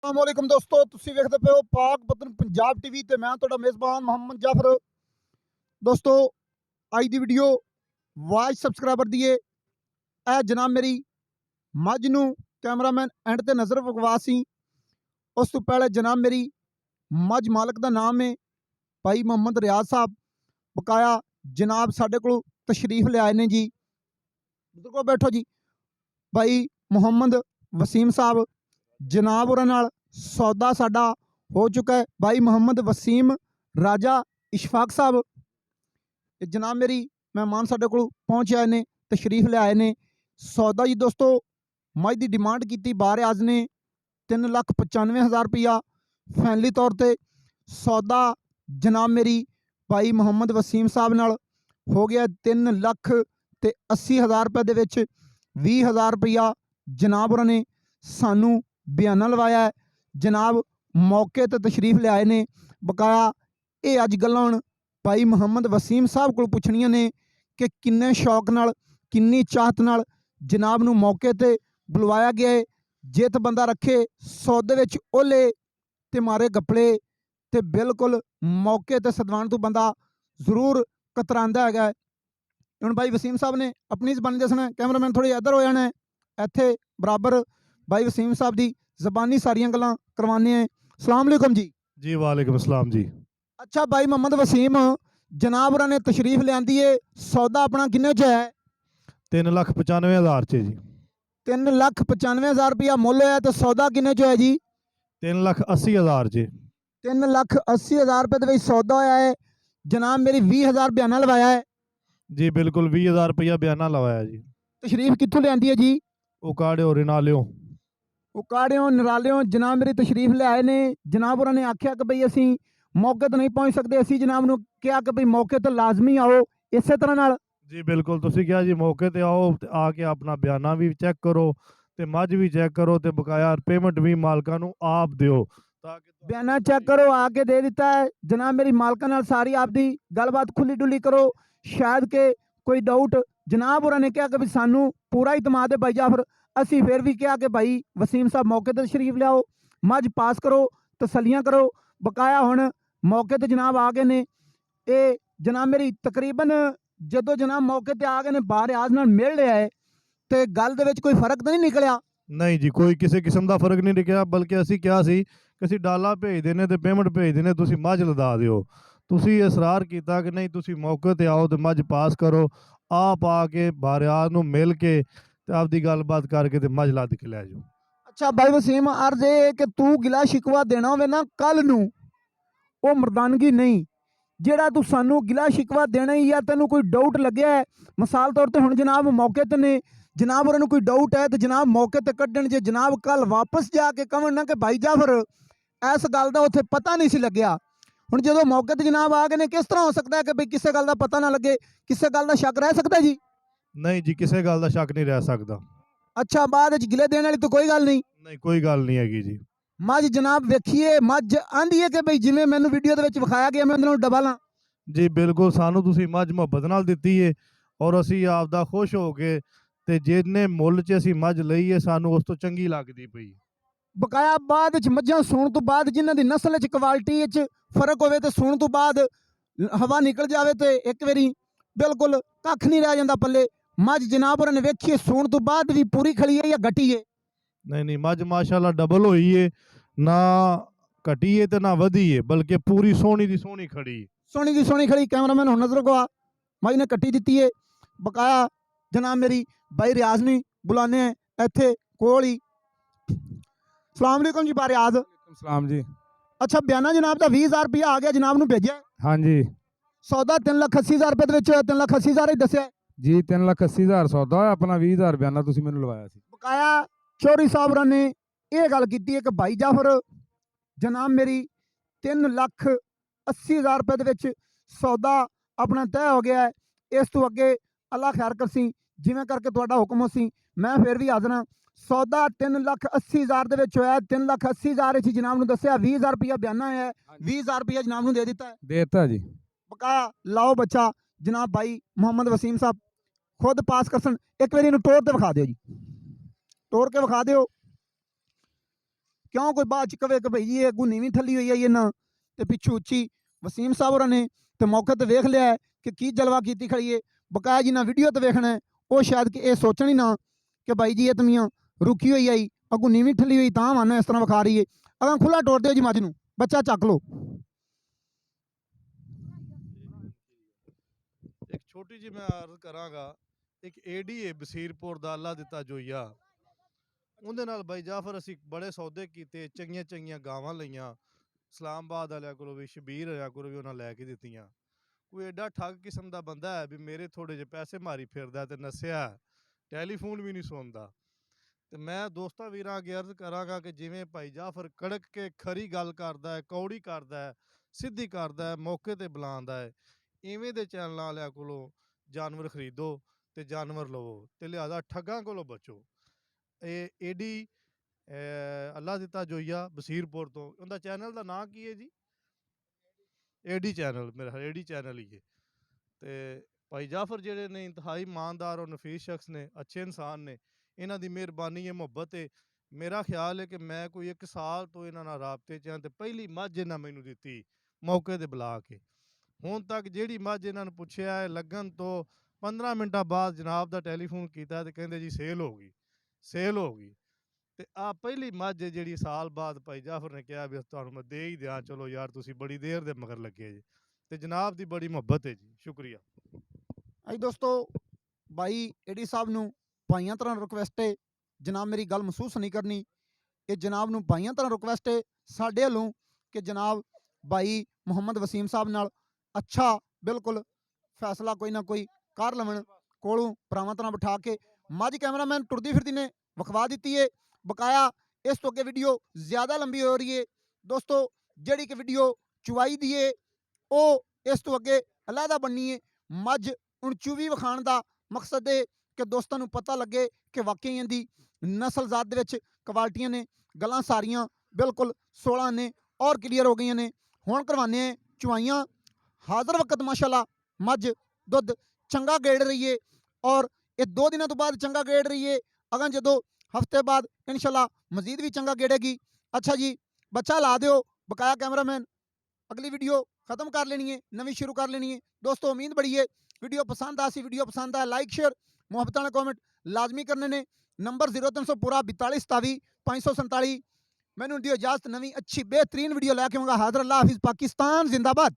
अस्सलामुअलैकुम दोस्तों, ਤੁਸੀਂ ਵੇਖਦੇ ਪਏ ਹੋ ਪਾਕ ਵਤਨ ਪੰਜਾਬ ਟੀਵੀ ਤੇ ਮੈਂ ਤੁਹਾਡਾ ਮੇਜ਼ਬਾਨ ਮੁਹੰਮਦ ਜਾਫਰ। ਦੋਸਤੋ ਅੱਜ ਦੀ ਵੀਡੀਓ ਵਾਚ ਸਬਸਕ੍ਰਾਈਬਰ ਦੀ ਏ। ਇਹ ਜਨਾਬ ਮੇਰੀ ਮੱਝ ਨੂੰ ਕੈਮਰਾਮੈਨ ਐਂਡ ਤੇ ਨਜ਼ਰ ਵਿਖਵਾ ਸੀ। ਉਸ ਤੋਂ ਪਹਿਲੇ ਜਨਾਬ ਮੇਰੀ ਮੱਝ ਮਾਲਕ ਦਾ ਨਾਮ ਹੈ ਭਾਈ ਮੁਹੰਮਦ ਰਿਆਜ਼ ਸਾਹਿਬ। ਬਕਾਇਆ ਜਨਾਬ ਸਾਡੇ ਕੋਲ ਤਸ਼ਰੀਫ ਲਿਆਏ ਨੇ ਜੀ। ਉਧਰ ਕੋਲ ਬੈਠੋ ਜੀ। ਭਾਈ ਮੁਹੰਮਦ ਵਸੀਮ साहब जनाब और सौदा साडा हो चुका है। भाई मुहम्मद वसीम राजा इशफाक साहब जनाब मेरी मेहमान साडे कोल पहुँच आए ने, तशरीफ ले आए ने। सौदा जी दोस्तों मझ की डिमांड की बारियाज ने 3,95,000 रुपया फैनली तौर पर। सौदा जनाब मेरी भाई मुहम्मद वसीम साहब नाल हो गया 3,80,000 रुपये दे विच 20,000 रुपया जनाब और ने सानू बयाना लवाया है। जनाब मौके ते तशरीफ ले आए ने। बकाया ये अज गल्लां भाई मुहम्मद वसीम साहब को पुछनियां ने कि किन्ने शौक नाल किन्नी चाहत नाल जनाब नू मौके ते बुलवाया गया है। जित बंदा रखे सौदे विच ओले ते मारे गपड़े ते बिल्कुल मौके ते सदवान तो बंदा जरूर कतरांदा है। हुण भाई वसीम साहब ने अपनी ज़बानी दसना। कैमरामैन थोड़ी इधर हो जाना है, इत्थे बराबर भाई वसीम साहब की ज़बानी सारियां गल्लां करवाने हैं। सलाम अलैकुम जी। जी वालेकुम अस्सलाम जी। अच्छा भाई मोहम्मद वसीम जनाब और ने तशरीफ लियांदी है। सौदा अपना किन्ने च है? 3,95,000 च जी। 3,95,000 रुपया मुल है तो सौदा किन्ने च है जी? 3,80,000 च। 3,80,000 रुपये का सौदा होया है। जनाब मेरी 20,000 बयाना लवाया है जी बिल्कुल 20,000 रुपया बयाना लवाया जी। तशरीफ कित्थों लियांदी है जी? उकाड़ियों रिनालियों उकाड़ियों नरालियों जनाब मेरी तशरीफ ले आए ने। जनाब उन्होंने आख्या कि भाई असी मौके तो नहीं पहुँच सकते। असी जनाब नूं कहा कि भाई मौके तो लाजमी आओ। इस तरह नाल जी बिल्कुल तुसीं कहा जी मौके ते आओ ते आके अपना बयाना भी चैक करो ते मझ भी चैक करो ते बकाया पेमेंट भी मालकां नूं आप दिओ ताकि बयाना चेक करो आके दे दिता है। जनाब मेरी मालका नाल सारी आपकी गलबात खुली डुली करो। शायद के कोई डाउट जनाब उन्होंने कहा कि भाई सानू पूरा इतमाद है भाई जाफर। असी फिर भी कहा कि भाई वसीम साहब मौके पर शरीफ लियाओ, मझ पास करो, तसलियां करो। बकाया हुण मौके पर जनाब आ गए ने। ये जनाब मेरी तकरीबन जदों जनाब मौके पर आ गए ने बारियाज नाल मिल लिया है तो गल दे विच कोई फर्क तो नहीं निकलिया? नहीं जी कोई किसी किस्म का फर्क नहीं निकलिया। बल्कि असी क्या सी कि असी डाला भेज देने ते पेमेंट भेज देने, तुसीं मझ लदा दिओ। तुसीं इसरार किया कि नहीं तुसीं मौके ते आओ तो मझ पास करो। आप आके बारियाज नूं मिल के ते आपदी गलबात करके ते मझ लद के लै जाओ। अच्छा भाई वसीम अर्ज है कि तू गिला शिकवा देना होवे ना कल नूं वो मर्दानगी नहीं। जेड़ा तू सानू गिला शिकवा देना ही या तेनू कोई डाउट लग्या है मिसाल तौर पर हुण जनाब मौके ते ने जनाब उन्होंने कोई डाउट है तो जनाब मौके ते कड्डण। जे जनाब कल वापस जाके कहण ना कि भाई जाफर इस गल का उत्थे पता नहीं सी लग्या। हुण जदों मौके ते जनाब आ गए ने किस तरह हो सकता है कि भाई किसी गल का पता ना लगे, किसी गल का शक रह सकता जी? नहीं जी किसी गल का शक नहीं रह सकता। अच्छा बाद विच गिले देने वाली तो कोई गल नहीं? नहीं कोई गल नहीं हैगी जी। मझ जनाब वेखिए मझ आंदी है कि भाई जिवें मैनू वीडियो दे विच विखाया गया मैं उन्हां नूं डबल हाँ। जी बिल्कुल सानू तुसीं मझ मुहब्बत नाल दित्ती है और असी आपदा खुश हो के ते जिन्ने मुल च असी मझ लई है सानू उस तो चंगी लगदी पई। बकाया बाद विच मझां सूण तो बाद जिन्हां दी नस्ल च क्वालिटी च फर्क होवे ते सूण तो बाद हवा निकल जावे ते एक वारी बिल्कुल कख नहीं रह जांदा पल्ले। मझ जनाब होरां ने वेखिए सूण तो बाद भी पूरी खड़ी है या घटी है? नहीं नहीं मझ माशाल्लाह डबल होई है, ना घटी है ते ना वधी है, बल्कि पूरी सोहनी दी सोहनी खड़ी है। सोहनी दी सोहनी खड़ी। कैमरामैन हुण नजर को आ मझ ने कट्टी दित्ती है। बकाया जनाब मेरी भाई रियाज नहीं बुलाने इत्थे कोल ही। सलाम अलैकुम जी बारियाज। सलाम जी। अच्छा बयाना जनाब का 20,000 रुपया आ गया जनाब नूं भेजिया। हाँ जी सौदा 3,80,000 रुपये दे विच 3,80,000 ही दस्सिया जी 3,80,000 सौदा है अपना 20,000 बयाना तुसीं मैनूं लवाया सी। बकाया चौधरी साहब होरां ने यह गल की है कि भाई जाफर जनाब मेरी 3,80,000 रुपये दे विच सौदा अपना तय हो गया है। इस तो अगे अल्लाह खैर करसी जिवें करके तुहाडा हुक्म होसी मैं फिर भी हाज़र हाँ। सौदा 3,80,000 दे विच होया। 3,80,000 इसी जनाब नूं दस्सिया 20,000 रुपया बयाना है। 20,000 रुपया जनाब नूं दे दिता है। देता जी। बकाया लाओ बच्चा जनाब भाई मुहम्मद वसीम साहब खुद पास करसन। एक बार इन्हूं टोर ते विखा दिओ जी, टोर के विखा दिओ। ਕਿਉਂ ਕੋਈ ਬਾਅਦ ਚ ਕਵੇ ਕਿ ਭਈ ਜੀ ਇਹ ਅੱਗੋਂ ਨੀਵੀਂ ਥੱਲੀ ਹੋਈ ਆਈ ਇਹਨਾਂ ਤੇ ਪਿੱਛੋਂ ਉੱਚੀ। ਵਸੀਮ ਸਾਹਿਬ ਹੋਰਾਂ ਨੇ ਤੇ ਮੌਕੇ ਤੇ ਵੇਖ ਲਿਆ ਕਿ ਕੀ ਜਲਵਾ ਕੀਤੀ ਖੜੀ ਏ। ਬਕਾਇਆ ਜਿਨ੍ਹਾਂ ਵੀਡੀਓ ਤੇ ਵੇਖਣਾ ਉਹ ਸ਼ਾਇਦ ਕਿ ਇਹ ਸੋਚਣ ਹੀ ਨਾ ਕਿ ਭਾਈ ਜੀ ਇਹ ਤਮੀਆਂ ਰੁਕੀ ਹੋਈ ਆਈ ਅੱਗੋਂ ਨੀਵੀਂ ਠੱਲੀ ਹੋਈ ਤਾਂ ਵਾਨਾ ਇਸ ਤਰ੍ਹਾਂ ਵਿਖਾ ਰਹੀ ਏ। ਅਗਾਂ ਖੁੱਲਾ ਟੋਰ ਦਿਓ ਜੀ ਮੱਝ ਨੂੰ, ਬੱਚਾ ਚੱਕ ਲਓ। ਇੱਕ ਛੋਟੀ ਜਿਹੀ ਮੈਂ ਅਰਜ਼ ਕਰਾਂਗਾ, ਇੱਕ ਏਡੀ ਬਸੀਰਪੁਰ ਦਾ ਅੱਲਾ ਦਿੱਤਾ ਜੋਈਆ, ਉਹਦੇ ਨਾਲ ਬਾਈ ਜਾਫਰ ਅਸੀਂ ਬੜੇ ਸੌਦੇ ਕੀਤੇ, ਚੰਗੀਆਂ ਚੰਗੀਆਂ ਗਾਵਾਂ ਲਈਆਂ। ਇਸਲਾਮਾਬਾਦ ਵਾਲਿਆਂ ਕੋਲੋਂ ਵੀ, ਸ਼ਬੀਰ ਵਾਲਿਆਂ ਕੋਲੋਂ ਵੀ ਉਹਨਾਂ ਲੈ ਕੇ ਦਿੱਤੀਆਂ। ਕੋਈ ਐਡਾ ਠੱਗ ਕਿਸਮ ਦਾ ਬੰਦਾ ਹੈ ਵੀ ਮੇਰੇ ਥੋੜੇ ਜਿਹੇ ਪੈਸੇ ਮਾਰੀ ਫਿਰਦਾ ਤੇ ਨਸਿਆ, ਟੈਲੀਫੋਨ ਵੀ ਨਹੀਂ ਸੁਣਦਾ। ਤੇ ਮੈਂ ਦੋਸਤਾਂ ਵੀਰਾਂ ਅੱਗੇ ਅਰਜ਼ ਕਰਾਂਗਾ ਕਿ ਜਿਵੇਂ ਭਾਈ ਜਾਫਰ ਕੜਕ ਕੇ ਖਰੀ ਗੱਲ ਕਰਦਾ ਹੈ, ਕੌੜੀ ਕਰਦਾ ਹੈ, ਸਿੱਧੀ ਕਰਦਾ ਹੈ, ਮੌਕੇ ਤੇ ਬੁਲਾਉਂਦਾ ਹੈ, ਇਵੇਂ ਦੇ ਚੈਨਲਾਂ ਵਾਲਿਆਂ ਕੋਲੋਂ ਜਾਨਵਰ ਖਰੀਦੋ ਤੇ ਜਾਨਵਰ ਲਵੋ ਤੇ ਲਿਹਾਜ਼ਾ ਠੱਗਾਂ ਕੋਲੋਂ ਬਚੋ। ਇਹ ਏਡੀ ਅੱਲਾ ਦਿੱਤਾ ਜੋਈਆ ਬਸੀਰਪੁਰ ਤੋਂ, ਉਹਦਾ ਚੈਨਲ ਦਾ ਨਾਂ ਕੀ ਹੈ ਜੀ? ਏਡੀ ਚੈਨਲ, ਮੇਰਾ ਏਡੀ ਚੈਨਲ ਹੀ ਹੈ। ਤੇ ਭਾਈ ਜਾਫਰ ਜਿਹੜੇ ਨੇ ਇੰਤਹਾਈ ਇਮਾਨਦਾਰ ਔਰ ਨਫੀਸ ਸ਼ਖਸ ਨੇ, ਅੱਛੇ ਇਨਸਾਨ ਨੇ, ਇਹਨਾਂ ਦੀ ਮਿਹਰਬਾਨੀ ਹੈ, ਮੁਹੱਬਤ ਹੈ। ਮੇਰਾ ਖਿਆਲ ਹੈ ਕਿ ਮੈਂ ਕੋਈ 1 ਸਾਲ ਤੋਂ ਇਹਨਾਂ ਨਾਲ ਰਾਬਤੇ 'ਚ ਹਾਂ ਤੇ ਪਹਿਲੀ ਮੱਝ ਇਹਨਾਂ ਮੈਨੂੰ ਦਿੱਤੀ ਮੌਕੇ ਤੇ ਬੁਲਾ ਕੇ। ਹੁਣ ਤੱਕ ਜਿਹੜੀ ਮੱਝ ਇਹਨਾਂ ਨੂੰ ਪੁੱਛਿਆ ਹੈ ਲੱਗਣ ਤੋਂ 15 ਮਿੰਟਾਂ ਬਾਅਦ ਜਨਾਬ ਦਾ ਟੈਲੀਫੋਨ ਕੀਤਾ ਤੇ ਕਹਿੰਦੇ ਜੀ ਸੇਲ ਹੋ ਗਈ, ਸੇਲ ਹੋ ਗਈ। ਤੇ ਆ ਪਹਿਲੀ ਮੱਝ ਹੈ ਜਿਹੜੀ ਸਾਲ ਬਾਅਦ ਭਾਈ ਜਾਫਰ ਨੇ ਕਿਹਾ ਵੀ ਤੁਹਾਨੂੰ ਮੈਂ ਦੇ ਹੀ ਦਿਆਂ, ਚਲੋ ਯਾਰ ਤੁਸੀਂ ਬੜੀ ਦੇਰ ਦੇ ਮਗਰ ਲੱਗੇ ਜੀ। ਤੇ ਜਨਾਬ ਦੀ ਬੜੀ ਮੁਹੱਬਤ ਹੈ ਜੀ, ਸ਼ੁਕਰੀਆ। ਹਾਂਜੀ ਦੋਸਤੋ, ਭਾਈ ਏਡੀ ਸਾਹਿਬ ਨੂੰ ਭਾਈਆਂ ਤਰ੍ਹਾਂ ਰਿਕਵੈਸਟ ਹੈ, ਜਨਾਬ ਮੇਰੀ ਗੱਲ ਮਹਿਸੂਸ ਨਹੀਂ ਕਰਨੀ। ਇਹ ਜਨਾਬ ਨੂੰ ਭਾਈਆਂ ਤਰ੍ਹਾਂ ਰਿਕਵੈਸਟ ਹੈ ਸਾਡੇ ਵੱਲੋਂ ਕਿ ਜਨਾਬ ਭਾਈ ਮੁਹੰਮਦ ਵਸੀਮ ਸਾਹਿਬ ਨਾਲ ਅੱਛਾ ਬਿਲਕੁਲ ਫੈਸਲਾ ਕੋਈ ਨਾ ਕੋਈ ਕਰ ਲਵਣ, ਕੋਲੋਂ ਭਰਾਵਾਂ ਤਰ੍ਹਾਂ ਬਿਠਾ ਕੇ। ਮੱਝ ਕੈਮਰਾਮੈਨ ਟੁਰਦੀ ਫਿਰਦੀ ਨੇ ਵਿਖਵਾ ਦਿੱਤੀ ਹੈ। ਬਕਾਇਆ ਇਸ ਤੋਂ ਅੱਗੇ ਵੀਡੀਓ ਜ਼ਿਆਦਾ ਲੰਬੀ ਹੋ ਰਹੀ ਹੈ ਦੋਸਤੋ। ਜਿਹੜੀ ਕਿ ਵੀਡੀਓ ਚੁਵਾਈ ਦੀ ਏ ਉਹ ਇਸ ਤੋਂ ਅੱਗੇ ਅਲੱਗਾ ਬਣਨੀ ਹੈ। ਮੱਝ 29 ਵਿਖਾਉਣ ਦਾ ਮਕਸਦ ਹੈ ਕਿ ਦੋਸਤਾਂ ਨੂੰ ਪਤਾ ਲੱਗੇ ਕਿ ਵਾਕਈ ਇਹਦੀ ਨਸਲਜ਼ਾਤ ਦੇ ਵਿੱਚ ਕੁਆਲਟੀਆਂ ਨੇ। ਗੱਲਾਂ ਸਾਰੀਆਂ ਬਿਲਕੁਲ 16 ਨੇ ਔਰ ਕਲੀਅਰ ਹੋ ਗਈਆਂ ਨੇ। ਹੁਣ ਕਰਵਾਉਂਦੇ ਹਾਂ ਚੁਵਾਈਆਂ। ਹਾਜ਼ਰ ਵਕਤ ਮਾਸ਼ਾਅੱਲਾ ਮੱਝ ਦੁੱਧ ਚੰਗਾ ਗੇੜ ਰਹੀ ਹੈ ਔਰ ਇਹ 2 ਦਿਨਾਂ ਤੋਂ ਬਾਅਦ ਚੰਗਾ ਗੇੜ ਰਹੀ ਹੈ। ਅਗਾਂ ਜਦੋਂ ਹਫਤੇ ਬਾਅਦ ਇਨਸ਼ਾਅੱਲਾ ਮਜ਼ੀਦ ਵੀ ਚੰਗਾ ਗੇੜੇਗੀ। ਅੱਛਾ ਜੀ, ਬੱਚਾ ਲਾ ਦਿਓ। ਬਕਾਇਆ ਕੈਮਰਾਮੈਨ ਅਗਲੀ ਵੀਡੀਓ ਖਤਮ ਕਰ ਲੈਣੀ ਹੈ, ਨਵੀਂ ਸ਼ੁਰੂ ਕਰ ਲੈਣੀ ਹੈ ਦੋਸਤੋ। ਉਮੀਦ ਬੜੀ ਹੈ ਵੀਡੀਓ ਪਸੰਦ ਆसी, ਵੀਡੀਓ ਪਸੰਦ ਆਇਆ ਲਾइक शेयर ਮੁਹੱਬਤ ਨਾਲ कमेंट लाजमी करने ने। नंबर 0300 पूरा 42 27 547। मैंने दियो इजाजत, नवी अच्छी बेहतरीन वीडियो लैके आऊँगा। हाजिर, अल्लाह हाफिज़, पाकिस्तान जिंदाबाद।